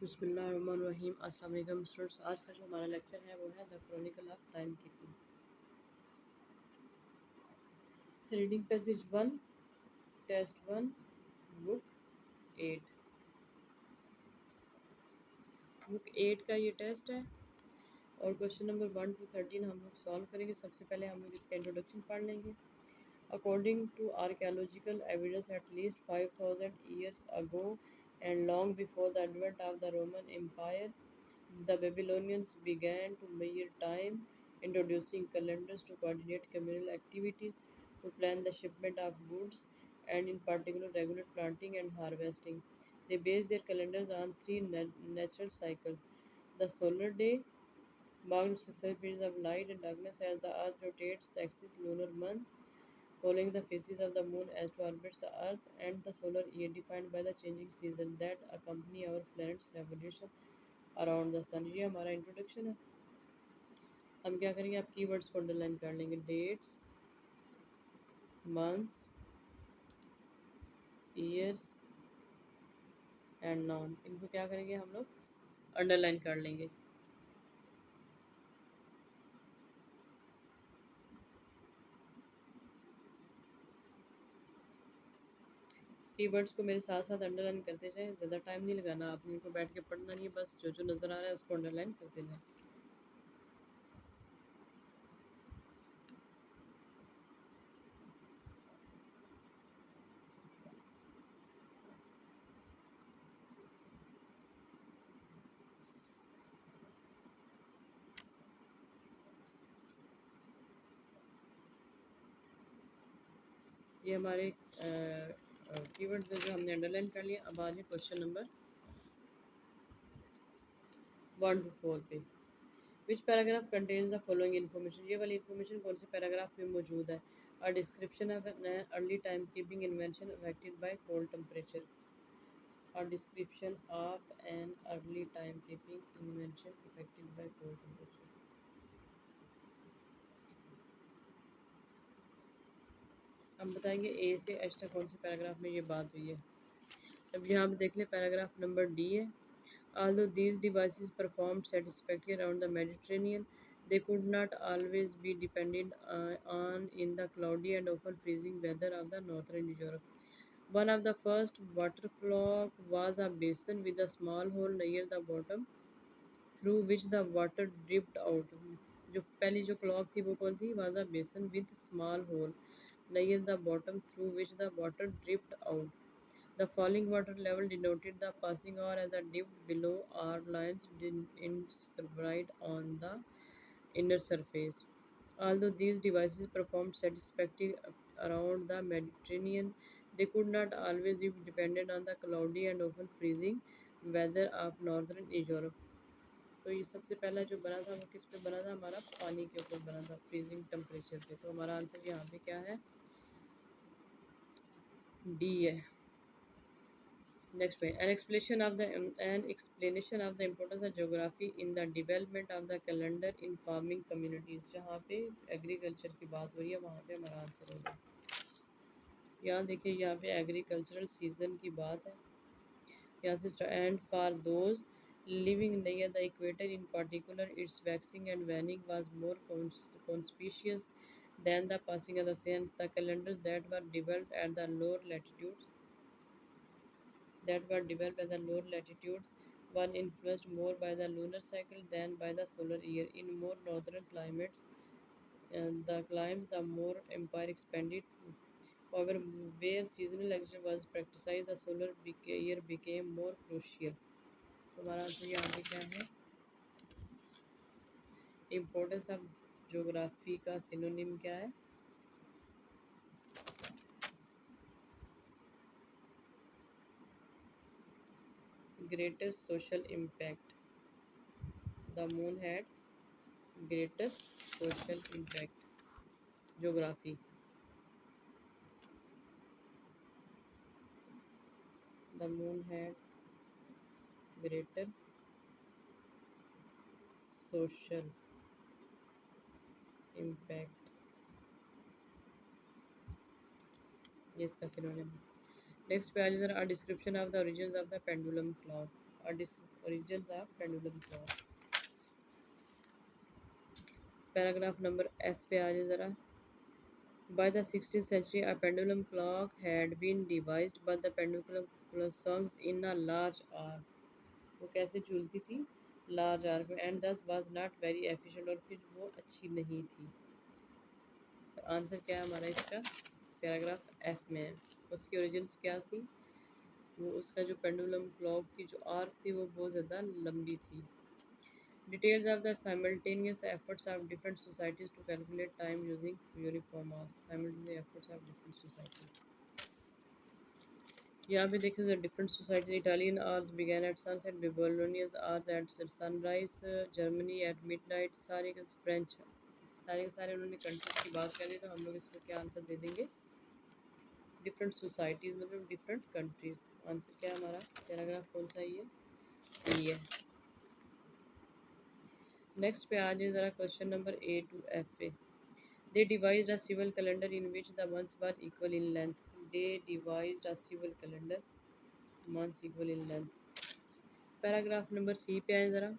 बिस्मिल्लाहिर्रहमानिर्रहीम। अस्सलाम वालेकुम स्टूडेंट्स। आज का जो हमारा लेक्चर है वो है the chronicle of time keeping. Reading passage 1, test 1, book 8। Book 8 का ये टेस्ट है और क्वेश्चन नंबर 1 to 13 हम लोग सॉल्व करेंगे। सबसे पहले हम लोग इसका इंट्रोडक्शन पढ़ लेंगे। According to archaeological evidence at least 5000 years ago and long before the advent of the Roman Empire, the Babylonians began to measure time, introducing calendars to coordinate communal activities, to plan the shipment of goods, and in particular regulate planting and harvesting. They based their calendars on three natural cycles: the solar day, marked successive periods of light and darkness as the earth rotates the axis; lunar month, following the phases of the moon as to orbits the earth; and the solar year, defined by the changing season that accompany our planet's revolution around the sun. ये हमारा introduction है। हम क्या करेंगे, आप keywords को underline कर लेंगे। Dates, months, years and noun, इनको क्या करेंगे हम लोग, अंडरलाइन कर लेंगे। कीवर्ड्स को मेरे साथ साथ अंडरलाइन करते जाए, ज़्यादा टाइम नहीं लगाना आपने, इनको बैठ के पढ़ना नहीं है, बस जो जो नज़र आ रहा है उसको अंडरलाइन करते जाए। ये हमारे कीवर्ड्स जो हमने अंडरलाइन कर लिया। अब आ जाए क्वेश्चन नंबर 1 to 4 पे। Which paragraph contains the following information, ये वाली इन्फॉर्मेशन कौन से पैराग्राफ में मौजूद है। A description of an early time keeping invention affected by cold temperature. A description of an early timekeeping invention affected by cold temperature. हम बताएंगे ए से एच तक कौन से पैराग्राफ में ये बात हुई है। अब यहाँ पे देख ले, पैराग्राफ नंबर डी है। Although these devices performed satisfactorily around the Mediterranean, they could not always be depended on in the cloudy and often freezing weather of the northern Europe. One of the first water clock was a basin with a small hole near the bottom through which the water dripped out. जो पहली जो clock थी वो कौन थी, was a basin with small hole near the bottom through which the water dripped out. The falling water level denoted the passing hour as a dip below our lines inscribed on the inner surface. Although these devices performed satisfactorily around the Mediterranean, they could not always be dependent on the cloudy and often freezing weather of northern Europe. तो ये सबसे पहला जो बना था वो किस पे बना था, हमारा पानी के ऊपर बना था, फ्रीजिंग टेम्परेचर पे। तो हमारा आंसर यहाँ पे क्या है, डी है। नेक्स्ट पे, an explanation of the importance of geography in the development of the calendar in farming communities। जहाँ पे एग्रीकल्चर की बात हो रही है वहाँ पे हमारा आंसर होगा। यहाँ देखिए, यहाँ पे एग्रीकल्चरल सीजन की बात है। यहाँ से and for those living near the equator in particular, its waxing and waning was more conspicuous than the passing of the seasons. The calendars that were developed at the lower latitudes were influenced more by the lunar cycle than by the solar year. In more northern climates, the more empire expanded. However, where seasonal agriculture was practiced, the solar year became more crucial. तो हमारा answer यहाँ पे क्या है, importance of geography का synonym क्या है, greater social impact. The moon had greater social impact. Geography, the moon had greater social impact, ये इसका सिनोनिम। नेक्स्ट पे आ जाए, अ description of the origins of the pendulum clock. origins of pendulum clock. Paragraph number F पे आ जाए ज़रा. By the 16th century, a pendulum clock had been devised, but the pendulum clock swung in a large arc. वो कैसे झूलती थी? Large arc में. And दस was not very efficient, और फिर वो अच्छी नहीं थी. आंसर क्या है हमारा इसका? पैराग्राफ एफ में है. उसकी ओरिजिन्स क्या थी? वो उसका जो पेंडुलम क्लॉक की जो आर्क थी वो बहुत ज़्यादा लंबी थी. Details of the simultaneous efforts of different societies to calculate time using uniform hours. Simultaneous efforts of different societies. यहाँ पे देखिए the different societies. Italian hours began at sunset, Babylonian hours at sunrise, Germany at midnight. सारे के French, सारे के सारे उन्होंने countries की बात करी, तो हम लोग इसको क्या आंसर दे देंगे? डिफरेंट सोसाइटीज़ मतलब डिफरेंट कंट्रीज. आंसर क्या है हमारा? पैराग्राफ कौन सा ये है. नेक्स्ट पे आ जाए ज़रा question number A to F पे. They devised a civil calendar in which the months were equal in length. They devised a civil calendar, months equal in length. Paragraph number C पे आए ज़रा.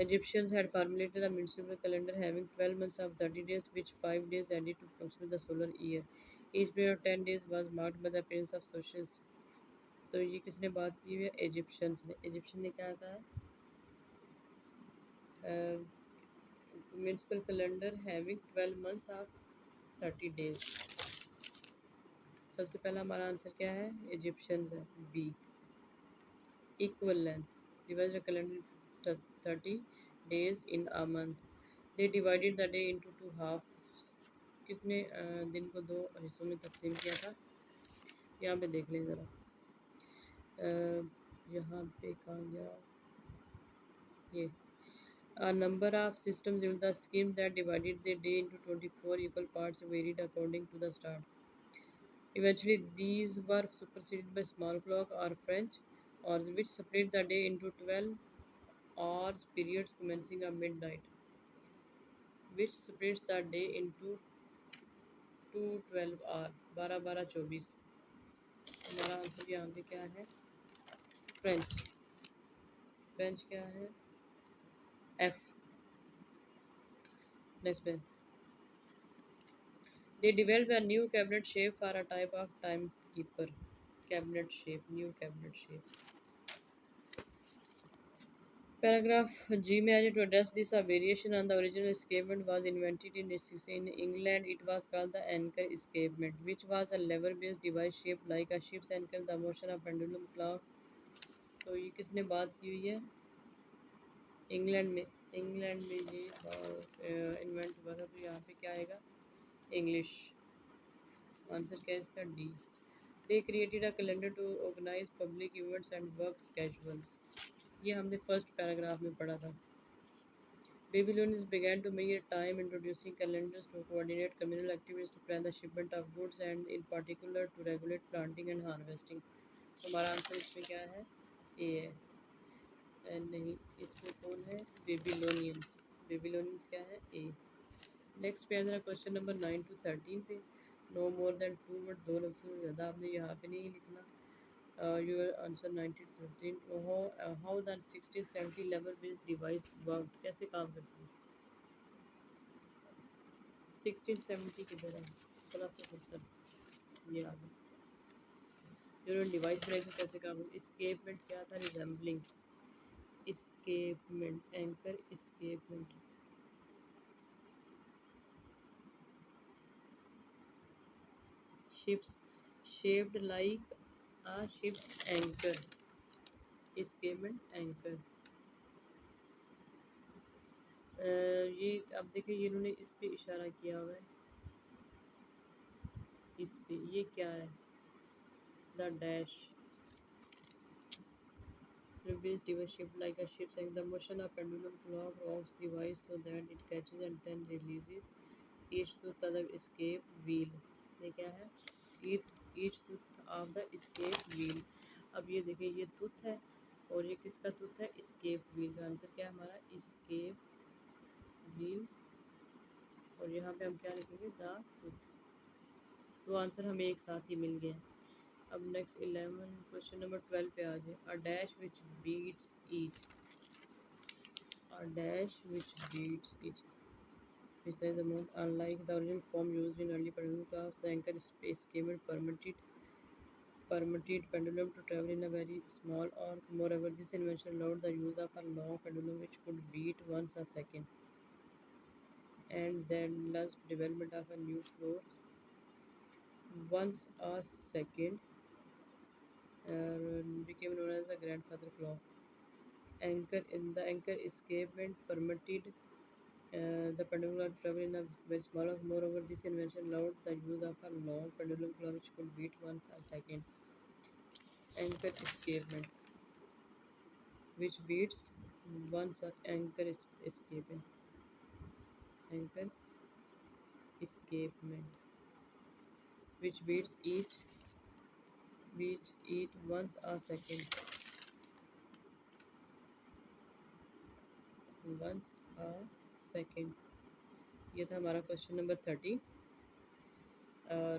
Egyptians had formulated a municipal calendar having 12 months of 30 days, which 5 days added to approximate the solar year. Each period of 10 days was marked by the appearance of socials. तो ये किसने बात की हुई है? इजिप्शियंस ने. इजिप्शियन ने क्या कहा है? Municipal calendar having 12 months of 30 days. सबसे पहला हमारा आंसर क्या है? इजिप्शियंस है, B. Equal length, divide the calendar 30 days in a month. They divided the day into two half. किसने दिन को दो हिस्सों में तकसीम किया था? यहाँ पे देख लें ज़रा. यहाँ पे कहाँ गया ये? A number of systems used the scheme that divided the day into 24 equal parts varied according to the star. Eventually, these were superseded by small clock or French hours, which split the day into 12 hours periods commencing at midnight, which splits the day into two 12 hour 12-12-24. हमारा answer यहाँ पे क्या है? French. French क्या है? F. Next पे. They developed a new cabinet shape for a type of timekeeper. Cabinet shape, new cabinet shape. Paragraph G में आज to address this, a variation on the original escapement was invented in England. It was called the anchor escapement, which was a lever-based device shaped like a ship's anchor. The motion of pendulum clock. तो ये किसने बात की हुई है? England में. England में ये इन्वेंट हुआ था. तो यहाँ पे क्या आएगा? इंग्लिश. आंसर क्या है इसका? D. They created a calendar to organize public events and work schedules. ये हमने फर्स्ट पैराग्राफ में पढ़ा था. Babylonians began to measure time, introducing calendars to coordinate communal activities, to plan the shipment of goods, and in particular to regulate planting and harvesting. तो हमारा answer इसमें क्या है? ए है. नहीं, इसमें कौन है? बेबीलोनियंस. बेबीलोनियंस क्या है? ए. नेक्स्ट पे आना क्वेश्चन नंबर 9 to 13 पे. नो मोर देन 2 वर्ड, दो लफ्ज़ से ज़्यादा आपने यहाँ पे नहीं लिखना. Your answer 1913. How the 1670 level based device worked. कैसे काम करती है? 1670 किधर है? 1670 ये आ गया. जो डिवाइस बनाई थी कैसे काम करती? इस्केपमेंट क्या था? Resembling. Escapement, anchor escapement. ships shaped like a ship's anchor. Escapement anchor. ये अब देखिए ये इन्होंने इस पे इशारा किया हुआ है. इस पे ये क्या है? The dash. Based device shaped like a ship's anchor. The motion of pendulum clock rocks the device so that it catches and then releases. Each tooth of the escape wheel. ये क्या है? Each tooth of the escape wheel. अब ये देखिए ये tooth है और ये किसका tooth है? escape wheel. का आंसर क्या है हमारा? escape wheel. और यहाँ पे हम क्या लिखेंगे? The tooth. तो आंसर हमें एक साथ ही मिल गया. अब नेक्स्ट 11 क्वेश्चन नंबर 12 पे आ जाए. A dash which beats each. A dash which beats each precise amount. Unlike the original form used in early pendulum clocks, the anchor escapement permitted pendulum to travel in a very small arc. Moreover, this invention allowed the use of a long pendulum which could beat once a second, and then thus development of a new floor once a second became known as the grandfather clock. The anchor escapement permitted the pendulum to travel in a very small arc. Moreover, this invention allowed the use of a long pendulum clock which could beat once a second. Anchor escapement, which beats once a anchor is escaping. Anchor escapement, which beats each once a second. Once a second. ये था हमारा question number 30. और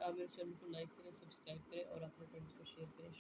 आप मेरे channel को like करें, subscribe करें और अपने फ्रेंड्स को शेयर करें.